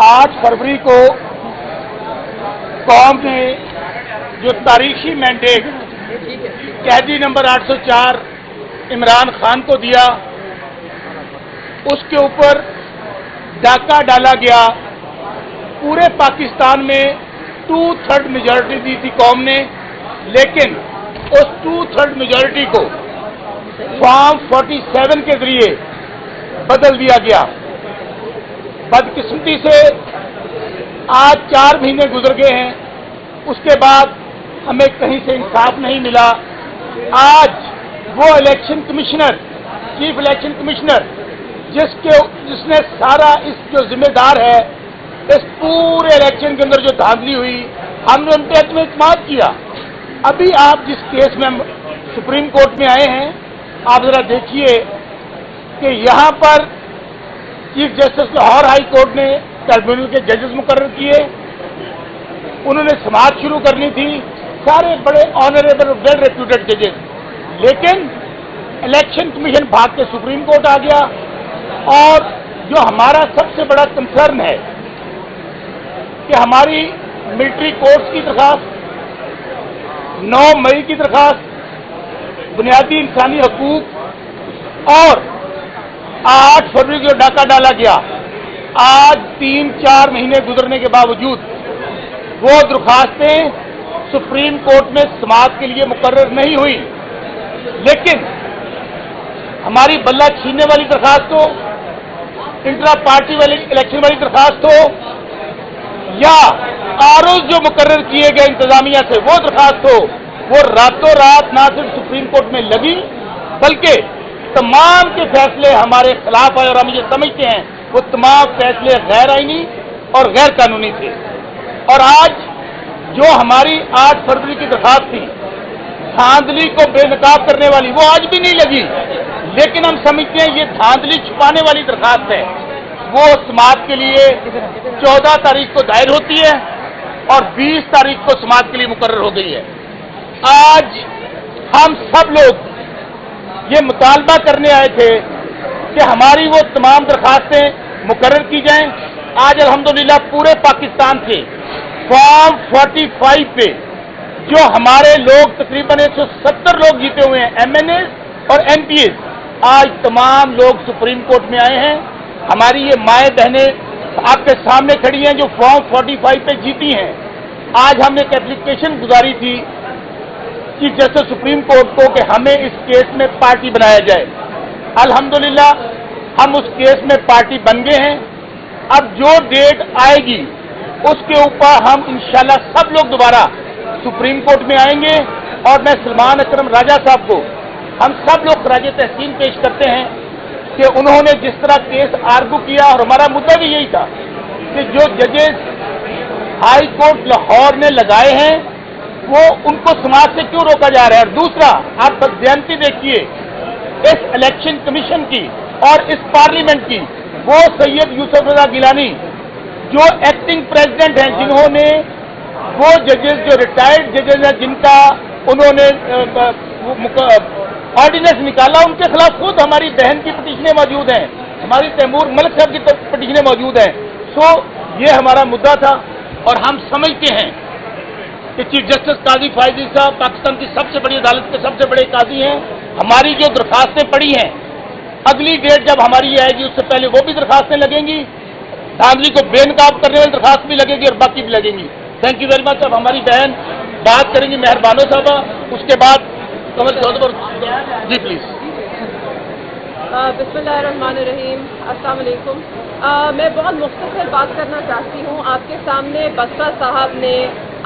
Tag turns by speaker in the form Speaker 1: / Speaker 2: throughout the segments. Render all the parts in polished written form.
Speaker 1: 8 फरवरी को कौम ने जो तारीखी मैंडेट कैदी नंबर 804 इमरान खान को दिया, उसके ऊपर डाका डाला गया। पूरे पाकिस्तान में 2/3 मेजॉरिटी दी थी कौम ने, लेकिन उस 2/3 मेजॉरिटी को फॉर्म 47 के जरिए बदल दिया गया। बदकिस्मती से आज 4 महीने गुजर गए हैं, उसके बाद हमें कहीं से इंसाफ नहीं मिला। आज वो election commissioner, chief election commissioner, जिसने सारा इस जो जिम्मेदार है इस पूरे इलेक्शन के अंदर जो धांधली हुई, हमने उन पर एतमाद किया। अभी आप जिस केस में सुप्रीम कोर्ट में आए हैं, आप जरा देखिए कि यहाँ पर chief justice Lahore high court ने ट्रिब्यूनल के जजेस मुकर्रर किए। उन्होंने समाअत शुरू करनी थी, सारे बड़े ऑनरेबल वेल रेप्यूटेड जजेस, लेकिन इलेक्शन कमीशन भाग के सुप्रीम कोर्ट आ गया। और जो हमारा सबसे बड़ा कंसर्न है कि हमारी मिलिट्री कोर्ट्स की दरखास्त, 9 मई की दरखास्त, बुनियादी इंसानी हकूक और 8 फरवरी को डाका डाला गया, आज 3-4 महीने गुजरने के बावजूद वो दरखास्तें सुप्रीम कोर्ट में समाअत के लिए मुकर्रर नहीं हुई। लेकिन हमारी बल्ला छीनने वाली दरखास्त हो, इंट्रा पार्टी वाली इलेक्शन वाली दरखास्त हो, या आरोज जो मुकर्रर किए गए इंतजामिया से वो दरखास्त हो, वो रातों रात ना सिर्फ सुप्रीम कोर्ट में लगी, बल्कि तमाम के फैसले हमारे खिलाफ आए। और हम ये समझते हैं वो तमाम फैसले गैर आईनी और गैर कानूनी थे। और आज जो हमारी 8 फरवरी की दरखास्त थी धांधली को बेनकाब करने वाली, वो आज भी नहीं लगी। लेकिन हम समझते हैं ये धांधली छुपाने वाली दरखास्त है, वो समाअत के लिए 14 तारीख को दायर होती है और 20 तारीख को समाअत के लिए मुकर्रर हो गई है। आज हम सब लोग ये मुतालबा करने आए थे कि हमारी वो तमाम दरखास्तें मुकर्रर की जाएं। आज अल्हम्दुलिल्लाह पूरे पाकिस्तान से फॉर्म 45 पे जो हमारे लोग तकरीबन 170 लोग जीते हुए हैं, MNA और MPs, आज तमाम लोग सुप्रीम कोर्ट में आए हैं। हमारी ये माएँ बहनें आपके सामने खड़ी हैं जो फॉर्म 45 पे जीती हैं। आज हमने एक एप्लीकेशन गुजारी थी चीफ जस्टिस सुप्रीम कोर्ट को कि हमें इस केस में पार्टी बनाया जाए। अल्हम्दुलिल्लाह हम उस केस में पार्टी बन गए हैं। अब जो डेट आएगी उसके ऊपर हम इंशाल्लाह सब लोग दोबारा सुप्रीम कोर्ट में आएंगे। और मैं सलमान अकरम राजा साहब को हम सब लोग खराजे तहसीन पेश करते हैं कि उन्होंने जिस तरह केस आर्गू किया, और हमारा मुद्दा भी यही था कि जो जजेस हाई कोर्ट लाहौर ने लगाए हैं वो उनको समाज से क्यों रोका जा रहा है। और दूसरा, आप बददियानती देखिए इस इलेक्शन कमीशन की और इस पार्लियामेंट की, वो सैयद यूसुफ रजा गिलानी जो एक्टिंग प्रेसिडेंट हैं, जिन्होंने वो जजेस जो रिटायर्ड जजेस हैं जिनका उन्होंने ऑर्डिनेंस निकाला, उनके खिलाफ खुद हमारी बहन की पिटीशनें मौजूद हैं, हमारी तैमूर मलिक साहब की पिटीशनें मौजूद हैं। सो ये हमारा मुद्दा था। और हम समझते हैं कि चीफ जस्टिस काजी फायजी साहब पाकिस्तान की सबसे बड़ी अदालत के सबसे बड़े काजी हैं। हमारी जो दरखास्तें पड़ी हैं, अगली डेट जब हमारी आएगी उससे पहले वो भी दरखास्तें लगेंगी, धांधली को बेनकाब करने वाली दरखास्त भी लगेगी और बाकी भी लगेंगी। Thank you very much. अब हमारी बहन बात करेंगी मेहरबानो साहबा, उसके बाद कमल चौधरी जी प्लीज।
Speaker 2: बिस्मिल्लाहिर्रहमानिर्रहीम, अस्सलाम वालेकुम। मैं बहुत मुख्तसर बात करना चाहती हूँ। आपके सामने बसरा साहब ने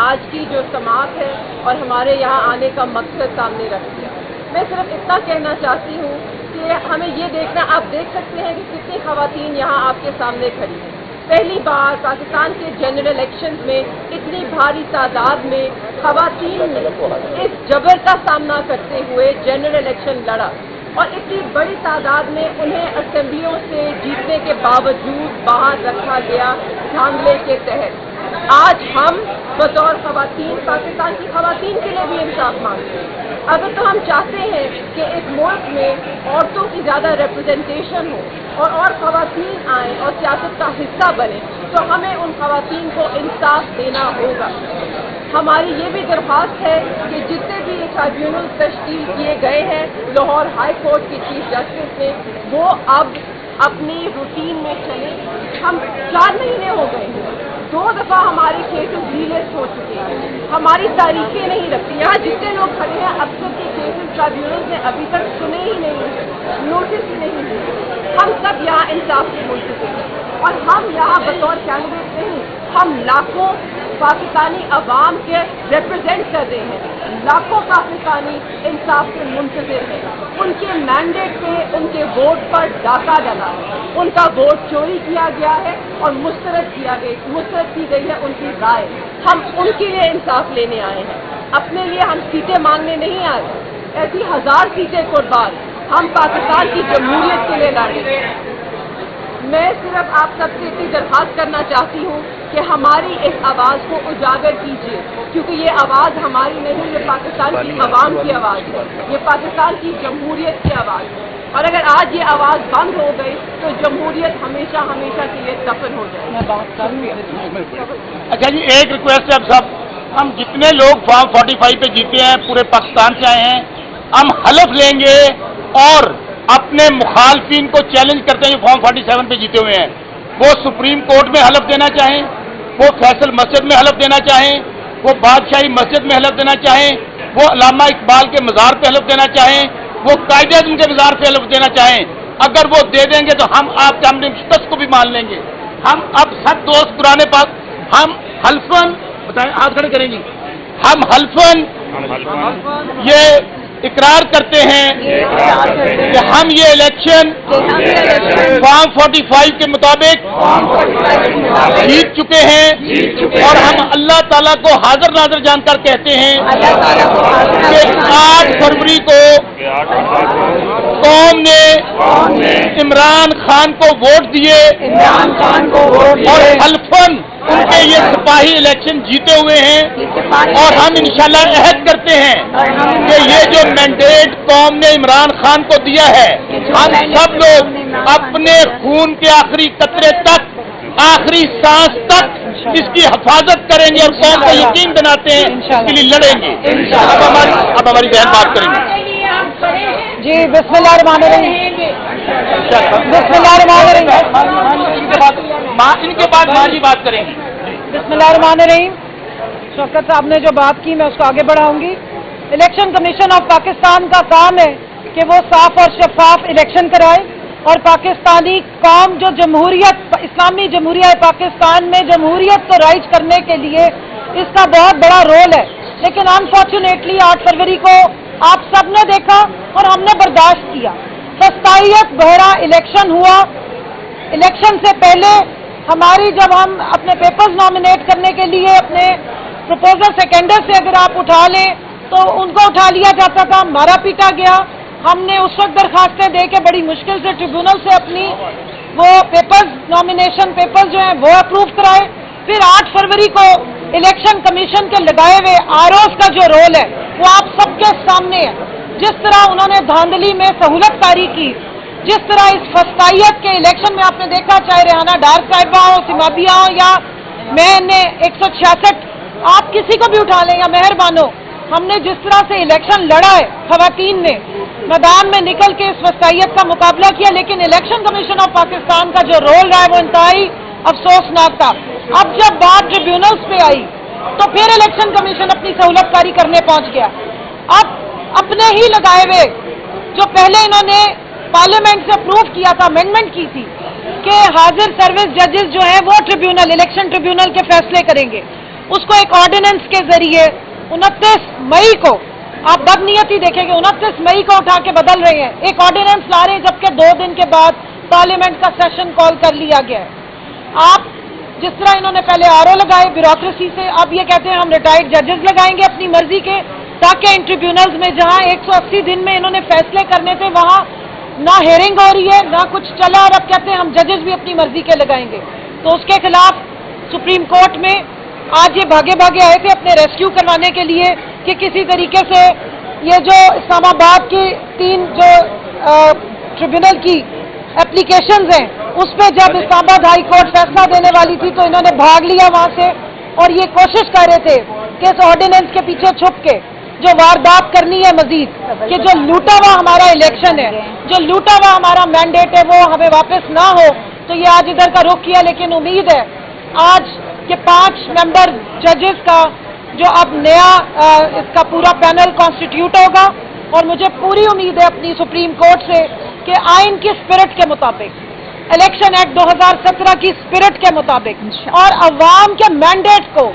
Speaker 2: आज की जो समाअत है और हमारे यहाँ आने का मकसद सामने रख दिया। मैं सिर्फ इतना कहना चाहती हूँ कि हमें ये देखना, आप देख सकते हैं कि कितनी ख़वातीन यहाँ आपके सामने खड़ी हैं। पहली बार पाकिस्तान के जनरल इलेक्शंस में इतनी भारी तादाद में ख़वातीन ने इस जबर का सामना करते हुए जनरल इलेक्शन लड़ा और इतनी बड़ी तादाद में उन्हें असेंबलियों से जीतने के बावजूद बाहर रखा गया धांधले के तहत। आज हम बतौर खवातीन, पाकिस्तान की खवातीन के लिए भी इंसाफ मांगते हैं। अगर तो हम चाहते हैं कि इस मुल्क में औरतों की ज़्यादा रिप्रेजेंटेशन हो और खवातीन आएँ और सियासत का हिस्सा बने, तो हमें उन खवातीन को इंसाफ देना होगा। हमारी ये भी दरख्वास्त है कि जितने भी ट्राइब्यूनल तश्कील किए गए हैं लाहौर हाई कोर्ट के चीफ जस्टिस ने, वो अब अपनी रूटीन में चले। हम 4 महीने हो गए हैं, 2 दफ़ा हमारे केसेस रीलिस्ट हो चुके हैं, हमारी तारीखें नहीं रखती। यहाँ जितने लोग खड़े हैं अक्सर के केसेस ट्राइब्यूनल ने अभी तक सुने ही नहीं, नोटिस ही नहीं दिए। हम सब यहाँ इंसाफ के मुल्क हैं और हम यहाँ बतौर कैंडिडेट नहीं, हम लाखों पाकिस्तानी अवाम के रिप्रेजेंट कर रहे हैं। लाखों पाकिस्तानी इंसाफ के मुंतज़िर हैं। उनके मैंडेट पे उनके वोट पर डाका डला है, उनका वोट चोरी किया गया है और मुस्तरद की गई है उनकी राय। हम उनके लिए इंसाफ लेने आए हैं, अपने लिए हम सीटें मांगने नहीं आए। ऐसी 1000 सीटें कुर्बान हम पाकिस्तान की जमहूरियत के लिए लड़े। मैं सिर्फ आप सबसे इतनी दरख्वास्त करना चाहती हूँ कि हमारी इस आवाज़ को उजागर कीजिए, क्योंकि ये आवाज़ हमारी नहीं, ये पाकिस्तान की आवाम की आवाज़ है, ये पाकिस्तान की जमहूरियत की आवाज़ है। और अगर आज ये आवाज़ बंद हो गई तो जमहूरियत हमेशा हमेशा के लिए दफन हो जाएगी।
Speaker 1: अच्छा जी, एक रिक्वेस्ट है अब सब, हम जितने लोग फॉर्म 45 पे जीते हैं, पूरे पाकिस्तान से आए हैं, हम हलफ लेंगे और अपने मुखालफिन को चैलेंज करते हैं जो फॉर्म 47 पे जीते हुए हैं। वो सुप्रीम कोर्ट में हलफ देना चाहें, वो फैसल मस्जिद में हलफ देना चाहें, वो बादशाही मस्जिद में हलफ देना चाहें, वो अल्लामा इकबाल के मज़ार पे हलफ देना चाहें, वो कायदे-ए-आज़म के मज़ार पे हलफ देना चाहें, अगर वो दे देंगे तो हम आपके हमने मुश्तस को भी मान लेंगे। हम अब सब दोस्त पुराने पास, हम हल्फन बताएं, हाथ खड़े करेंगे, हम हल्फन ये इकरार करते हैं कि हम ये इलेक्शन फॉर्म 45 के मुताबिक जीत चुके हैं और हम अल्लाह ताला को हाजिर नाज़िर जानकर कहते हैं कि 8 फरवरी को कौम ने इमरान खान को वोट दिए और हल्फन उनके ये सिपाही इलेक्शन जीते हुए हैं और हम इंशाल्लाह अहद करते हैं कि ये जो मैंडेट कौम ने इमरान खान को दिया है, हम सब लोग अपने खून के आखिरी कतरे तक, आखिरी सांस तक इसकी हिफाजत करेंगे और कौम को यकीन बनाते हैं इसके लिए लड़ेंगे। अब हमारी बहन बात करेंगे
Speaker 3: जी। बिस्मिल्लाहिर्रहमानिर्रहीम।
Speaker 1: इनके बाद माँ जी बात करेंगी।
Speaker 3: बिस्मिल्लाहिर्रहमानिर्रहीम। शौकत साहब ने जो बात की मैं उसको आगे बढ़ाऊंगी। इलेक्शन कमीशन ऑफ पाकिस्तान का काम है कि वो साफ और शफाफ इलेक्शन कराए और पाकिस्तानी कौम जो जमहूरियत, इस्लामी जमहूरियत पाकिस्तान में जमहूरियत को राइज करने के लिए इसका बहुत बड़ा रोल है। लेकिन अनफॉर्चुनेटली 8 फरवरी को आप सब ने देखा और हमने बर्दाश्त किया। फस्तायत बहरा इलेक्शन हुआ। इलेक्शन से पहले हमारी जब हम अपने पेपर्स नॉमिनेट करने के लिए अपने प्रपोजल सेकेंडर से अगर आप उठा लें तो उनको उठा लिया जाता था, मारा पीटा गया। हमने उस वक्त दरखास्तें दे के बड़ी मुश्किल से ट्रिब्यूनल से अपनी वो पेपर्स, नॉमिनेशन पेपर्स जो हैं वो अप्रूव कराए। फिर 8 फरवरी को इलेक्शन कमीशन के लगाए हुए आरओज़ का जो रोल है वो आप सबके सामने है। जिस तरह उन्होंने धांधली में सहूलतकारी की, जिस तरह इस फस्तायत के इलेक्शन में आपने देखा, चाहे रेहाना डार साहिबा हो, सिमाबिया हो या मैंने 166, आप किसी को भी उठा लें या मेहरबानो, हमने जिस तरह से इलेक्शन लड़ा है, खवातीन ने मैदान में निकल के इस वसायत का मुकाबला किया। लेकिन इलेक्शन कमीशन ऑफ पाकिस्तान का जो रोल रहा है वो इंतहाई अफसोसनाक था। अब जब बात ट्रिब्यूनल्स पे आई तो फिर इलेक्शन कमीशन अपनी सहूलतकारी करने पहुंच गया। अब अपने ही लगाए हुए जो पहले इन्होंने पार्लियामेंट से अप्रूव किया था, अमेंडमेंट की थी कि हाजिर सर्विस जजेस जो हैं वो ट्रिब्यूनल, इलेक्शन ट्रिब्यूनल के फैसले करेंगे, उसको एक ऑर्डिनेंस के जरिए 29 मई को, आप बदनीयती देखेंगे 29 मई को उठा के बदल रहे हैं, एक ऑर्डिनेंस ला रहे हैं, जबकि 2 दिन के बाद पार्लियामेंट का सेशन कॉल कर लिया गया है। आप जिस तरह इन्होंने पहले आरओ लगाए ब्यूरोक्रेसी से, अब ये कहते हैं हम रिटायर्ड जजेस लगाएंगे अपनी मर्जी के, ताकि इन ट्रिब्यूनल्स में जहां 180 दिन में इन्होंने फैसले करने थे वहां ना हेयरिंग हो रही है ना कुछ चला, और अब कहते हैं हम जजेस भी अपनी मर्जी के लगाएंगे। तो उसके खिलाफ सुप्रीम कोर्ट में आज ये भागे भागे आए थे अपने रेस्क्यू करवाने के लिए कि किसी तरीके से ये जो इस्लामाबाद की 3 जो ट्रिब्यूनल की एप्लीकेशंस हैं उस पे जब इस्लामाबाद हाई कोर्ट फैसला देने वाली थी तो इन्होंने भाग लिया वहां से, और ये कोशिश कर रहे थे कि इस ऑर्डिनेंस के पीछे छुप के जो वारदात करनी है मजीद, कि जो लूटा हुआ हमारा इलेक्शन है, जो लूटा हुआ हमारा मैंडेट है, वो हमें वापस ना हो, तो ये आज इधर का रुख किया। लेकिन उम्मीद है आज के 5 मेंबर जजेस का जो अब नया इसका पूरा पैनल कॉन्स्टिट्यूट होगा, और मुझे पूरी उम्मीद है अपनी सुप्रीम कोर्ट से कि आइन की स्पिरिट के मुताबिक, इलेक्शन एक्ट 2017 की स्पिरिट के मुताबिक और अवाम के मैंडेट को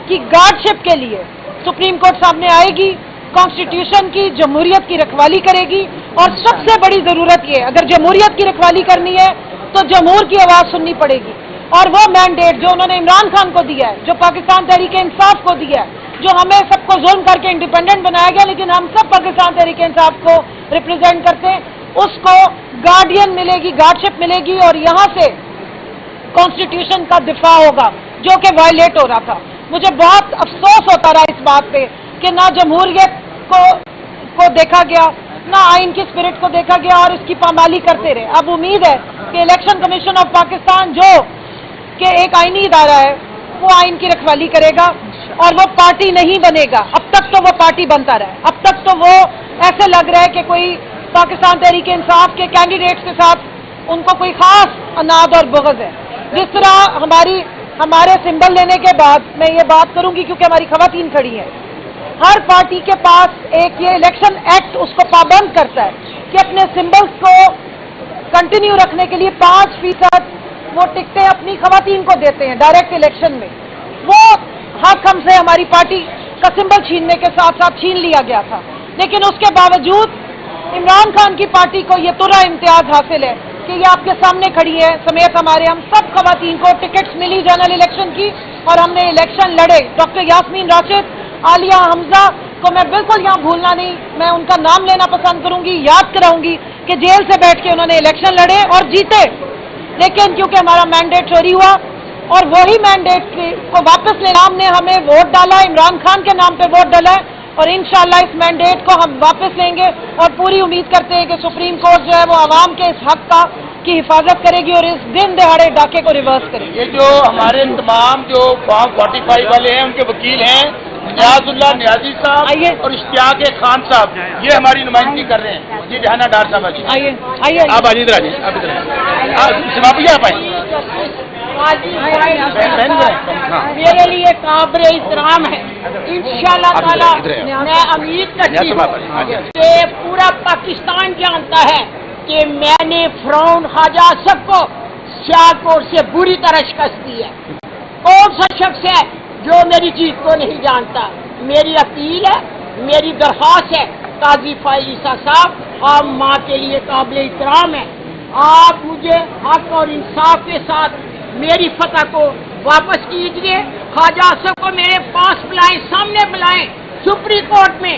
Speaker 3: की गार्डशिप के लिए सुप्रीम कोर्ट सामने आएगी, कॉन्स्टिट्यूशन की, जमहूरियत की रखवाली करेगी। और सबसे बड़ी जरूरत ये, अगर जमहूरियत की रखवाली करनी है तो जमहूर की आवाज सुननी पड़ेगी, और वो मैंडेट जो उन्होंने इमरान खान को दिया है, जो पाकिस्तान तहरीक इंसाफ को दिया है, जो हमें सबको जुल्म करके इंडिपेंडेंट बनाया गया, लेकिन हम सब पाकिस्तान तहरीक इंसाफ को रिप्रेजेंट करते हैं, उसको गार्डियन मिलेगी, गार्डशिप मिलेगी, और यहाँ से कॉन्स्टिट्यूशन का दिफा होगा जो कि वायलेट हो रहा था। मुझे बहुत अफसोस होता रहा इस बात पे कि ना जमहूरियत को देखा गया, ना आइन की स्पिरिट को देखा गया, और इसकी पामाली करते रहे। अब उम्मीद है कि इलेक्शन कमीशन ऑफ पाकिस्तान जो कि एक आइनी इदारा है, वो आइन की रखवाली करेगा और वो पार्टी नहीं बनेगा। अब तक तो वो पार्टी बनता रहा है, अब तक तो वो ऐसे लग रहा है कि कोई पाकिस्तान तहरीक इंसाफ के कैंडिडेट्स के साथ उनको कोई खास अनाद और बुग़्ज़ है। जिस तरह हमारे सिंबल लेने के बाद, मैं ये बात करूंगी क्योंकि हमारी खवातीन खड़ी हैं, हर पार्टी के पास एक ये इलेक्शन एक्ट उसको पाबंद करता है कि अपने सिंबल्स को कंटिन्यू रखने के लिए 5% वो टिकटें अपनी खवातीन को देते हैं डायरेक्ट इलेक्शन में। वो हक हमसे हमारी पार्टी का सिंबल छीनने के साथ साथ छीन लिया गया था, लेकिन उसके बावजूद इमरान खान की पार्टी को ये तुरा इम्तियाज हासिल है कि ये आपके सामने खड़ी है समेत हम सब खवातीन को टिकट्स मिली जनरल इलेक्शन की, और हमने इलेक्शन लड़े। डॉक्टर यास्मीन राशिद, आलिया हमजा को मैं बिल्कुल यहाँ भूलना नहीं, मैं उनका नाम लेना पसंद करूंगी, याद कराऊंगी कि जेल से बैठ के उन्होंने इलेक्शन लड़े और जीते, लेकिन क्योंकि हमारा मैंडेट चोरी हुआ और वही मैंडेट को वापस लेना, हमने हमें वोट डाला, इमरान खान के नाम पे वोट डाला है, और इंशाअल्लाह इस मैंडेट को हम वापस लेंगे, और पूरी उम्मीद करते हैं कि सुप्रीम कोर्ट जो है वो आवाम के इस हक की हिफाजत करेगी और इस दिन दहाड़े डाके को रिवर्स करेगी।
Speaker 1: ये जो हमारे तमाम जो फॉर्म 45 वाले हैं, उनके वकील हैं नियाजुल्लाह नियाजी साहब और इश्तियाक खान साहब, ये हमारी नुमाइंदगी कर रहे हैं। ये जहाना डार साहब आइए, आप आइए इधर आइए, आप इधर वापिस आप आइए।
Speaker 4: मेरे लिए काबिल एहतराम है, इंशाअल्लाह ताला मैं उम्मीद करती हूँ कि पूरा पाकिस्तान जानता है कि मैंने फिरौन ख्वाजा आसिफ को सियालकोट से बुरी तरह शिकस्त दी है। कौन सा शख्स है जो मेरी जीत को नहीं जानता? मेरी अपील है, मेरी दरख्वास्त है, काजी फाइल ईसा साहब, आप माँ के लिए काबिल एहतराम है, आप मुझे हक और इंसाफ के साथ मेरी फतह को वापस कीजिए। ख्वाजा आसिफ को मेरे पास बुलाएं, सामने बुलाएं सुप्रीम कोर्ट में,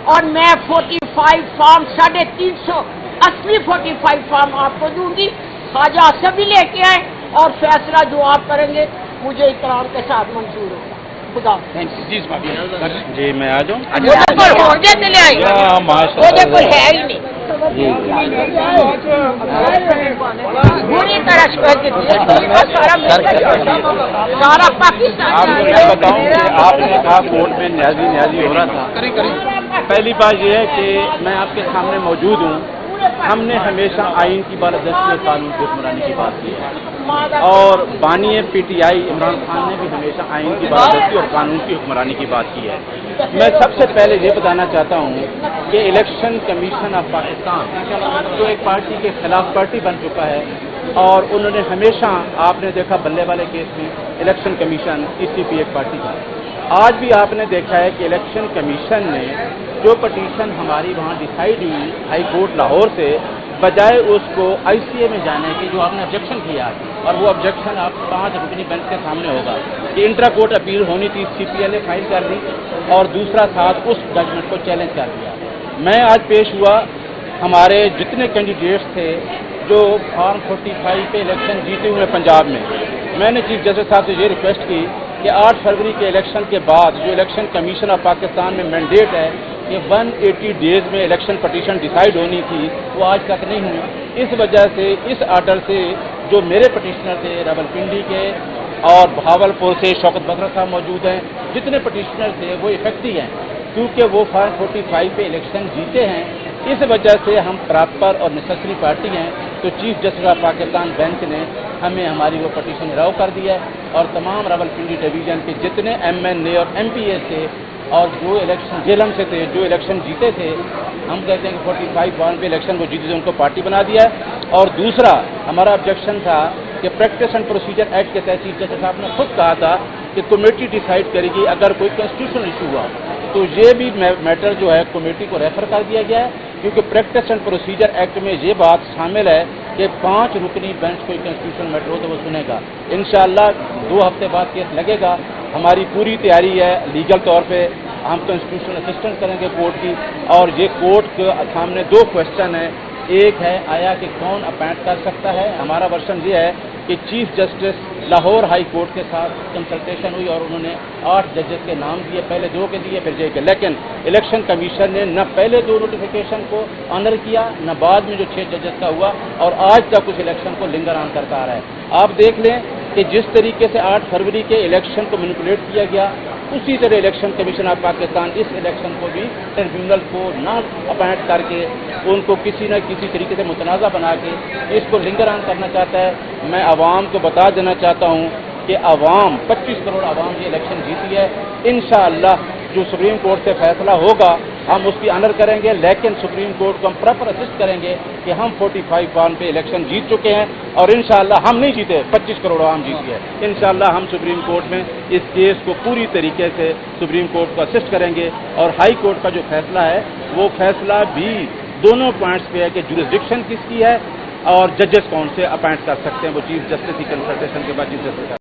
Speaker 4: और मैं 45 फॉर्म 350 असली 45 फॉर्म आपको दूंगी। ख्वाजा आसिफ भी लेके आए, और फैसला जो आप करेंगे मुझे इकराम के साथ मंजूर होगा। खुदा
Speaker 5: जी, मैं आ जाऊँ।
Speaker 4: कोई है ही नहीं, बुरी तरह सारा पाकिस्तान।
Speaker 5: आप बताऊँ कि आपने कहा कोर्ट में न्याजी हो रहा था। पहली बात यह है कि मैं आपके सामने मौजूद हूँ। हमने हमेशा आइन की बालादस्ती और कानून की हुक्मरानी की बात की है, और बानी PTI इमरान खान ने भी हमेशा आइन की बालादस्ती और कानून की हुक्मरानी की बात की है। मैं सबसे पहले ये बताना चाहता हूँ कि इलेक्शन कमीशन ऑफ पाकिस्तान जो एक पार्टी के खिलाफ पार्टी बन चुका है, और उन्होंने हमेशा, आपने देखा बल्ले वाले केस में इलेक्शन कमीशन TCP एक पार्टी था। आज भी आपने देखा है कि इलेक्शन कमीशन ने जो पटिशन हमारी वहाँ डिसाइड हुई हाई कोर्ट लाहौर से, बजाय उसको ICA में जाने की, जो आपने ऑब्जेक्शन किया, और वो ऑब्जेक्शन आप 5 रुकनी बेंच के सामने होगा कि इंट्रा कोर्ट अपील होनी थी, CPL ने फाइल कर दी, और दूसरा साथ उस जजमेंट को चैलेंज कर दिया। मैं आज पेश हुआ, हमारे जितने कैंडिडेट्स थे जो फॉर्म 45 पे इलेक्शन जीते हुए पंजाब में, मैंने चीफ जस्टिस साहब से ये रिक्वेस्ट की کہ 8 फरवरी के इलेक्शन के बाद जो इलेक्शन कमीशन ऑफ पाकिस्तान में मैंडेट है कि 180 डेज में इलेक्शन पटिशन डिसाइड होनी थी, वो आज तक नहीं हुई। इस वजह से इस आर्डर से जो मेरे पटिशनर थे रावलपिंडी के और भावलपुर से शौकत बकरा साहब मौजूद हैं, जितने पटिशनर थे वो इफेक्टिव हैं क्योंकि वो 545 पे इलेक्शन जीते हैं। इस वजह से हम प्रॉपर और नेसेसरी पार्टी हैं, तो chief justice of Pakistan bench ने हमें हमारी वो पटिशन राव कर दिया है और तमाम रावलपिंडी डिवीज़न के जितने MNA और MPA थे और जो इलेक्शन जेलम से थे, जो इलेक्शन जीते थे, हम कहते हैं कि 45 वार्ड पे इलेक्शन वो जीते थे, उनको पार्टी बना दिया है। और दूसरा हमारा ऑब्जेक्शन था कि प्रैक्टिस एंड प्रोसीजर एक्ट के तहत चीफ जस्टिस साहब ने खुद कहा था कि कमेटी डिसाइड करेगी अगर कोई कॉन्स्टिट्यूशनल इशू हुआ, तो ये भी मैटर जो है कमेटी को रेफर कर दिया गया है क्योंकि प्रैक्टिस एंड प्रोसीजर एक्ट में ये बात शामिल है कि 5 रुकनी बेंच कोई कॉन्स्टिट्यूशनल मैटर हो तो वो सुनेगा। इंशाअल्लाह 2 हफ्ते बाद केस लगेगा। हमारी पूरी तैयारी है लीगल तौर पे, हम कॉन्स्टिट्यूशनल असिस्टेंस करेंगे कोर्ट की। और ये कोर्ट के सामने 2 क्वेश्चन है, एक है आया कि कौन अपॉइंट कर सकता है। हमारा वर्षन ये है कि chief justice Lahore high court के साथ कंसल्टेशन हुई और उन्होंने 8 जजेस के नाम दिए, पहले 2 के दिए फिर 1 के, लेकिन इलेक्शन कमीशन ने न पहले 2 नोटिफिकेशन को ऑनर किया न बाद में जो 6 जजेस का हुआ और आज तक उस इलेक्शन को लिंगर ऑन करता आ रहा है। आप देख लें कि जिस तरीके से 8 फरवरी के इलेक्शन को मैनिपुलेट किया गया, उसी तरह इलेक्शन कमीशन ऑफ पाकिस्तान इस इलेक्शन को भी ट्रिब्यूनल को ना अपॉइंट करके उनको किसी न किसी तरीके से मुतनाज़ा बना के इसको लिंगर ऑन करना चाहता है। मैं आवाम को बता देना चाहता हूँ कि आवाम 25 करोड़ आवाम ये इलेक्शन जीती है। इंशाअल्लाह जो सुप्रीम कोर्ट से फैसला होगा हम उसकी ऑनर करेंगे, लेकिन सुप्रीम कोर्ट को हम प्रॉपर असिस्ट करेंगे कि हम 45 वार्ड पे इलेक्शन जीत चुके हैं और इंशाअल्लाह हम नहीं जीते, 25 करोड़ आवाम जीती है। इंशाअल्लाह हम सुप्रीम कोर्ट में इस केस को पूरी तरीके से सुप्रीम कोर्ट को असिस्ट करेंगे और हाई कोर्ट का जो फैसला है वो फैसला भी दोनों पॉइंट्स पे है कि जुरिसडिक्शन किसकी है और जजेस कौन से अपॉइंट कर सकते हैं, वो चीफ जस्टिस की कंसल्टेशन के बाद चीफ जस्टिस